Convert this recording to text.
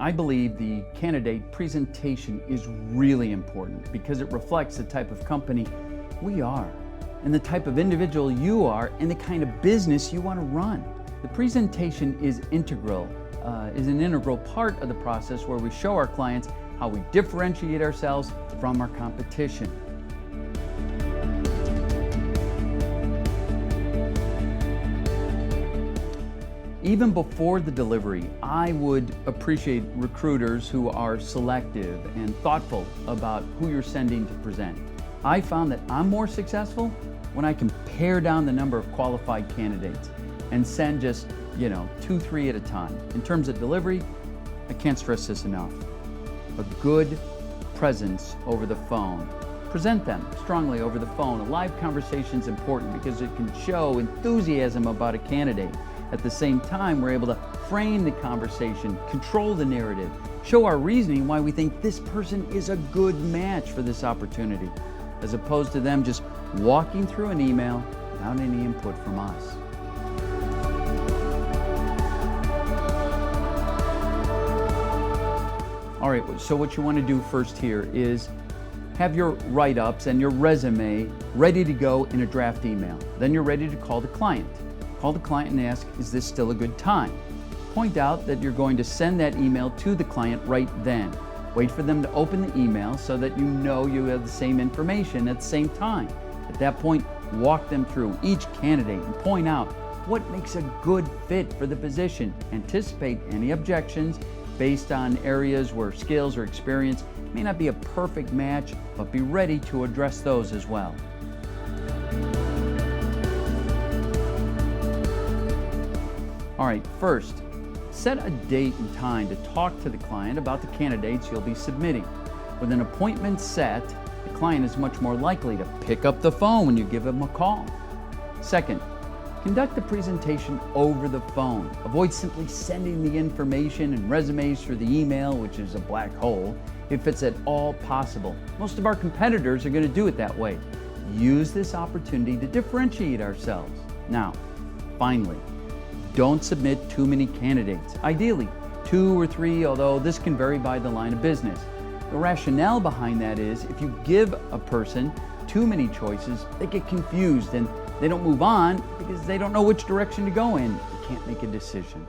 I believe the candidate presentation is really important because it reflects the type of company we are and the type of individual you are and the kind of business you want to run. The presentation is an integral part of the process where we show our clients how we differentiate ourselves from our competition. Even before the delivery, I would appreciate recruiters who are selective and thoughtful about who you're sending to present. I found that I'm more successful when I can pare down the number of qualified candidates and send just, 2, 3 at a time. In terms of delivery, I can't stress this enough. A good presence over the phone. Present them strongly over the phone. A live conversation is important because it can show enthusiasm about a candidate. At the same time, we're able to frame the conversation, control the narrative, show our reasoning why we think this person is a good match for this opportunity, as opposed to them just walking through an email without any input from us. All right, so what you want to do first here is have your write-ups and your resume ready to go in a draft email. Then you're ready to call the client. Call the client and ask, is this still a good time? Point out that you're going to send that email to the client right then. Wait for them to open the email so that you know you have the same information at the same time. At that point, walk them through each candidate and point out what makes a good fit for the position. Anticipate any objections based on areas where skills or experience may not be a perfect match, but be ready to address those as well. All right, first, set a date and time to talk to the client about the candidates you'll be submitting. With an appointment set, the client is much more likely to pick up the phone when you give them a call. Second, conduct the presentation over the phone. Avoid simply sending the information and resumes through the email, which is a black hole, if it's at all possible. Most of our competitors are going to do it that way. Use this opportunity to differentiate ourselves. Now, finally, don't submit too many candidates. Ideally, 2 or 3, although this can vary by the line of business. The rationale behind that is if you give a person too many choices, they get confused and they don't move on because they don't know which direction to go in. They can't make a decision.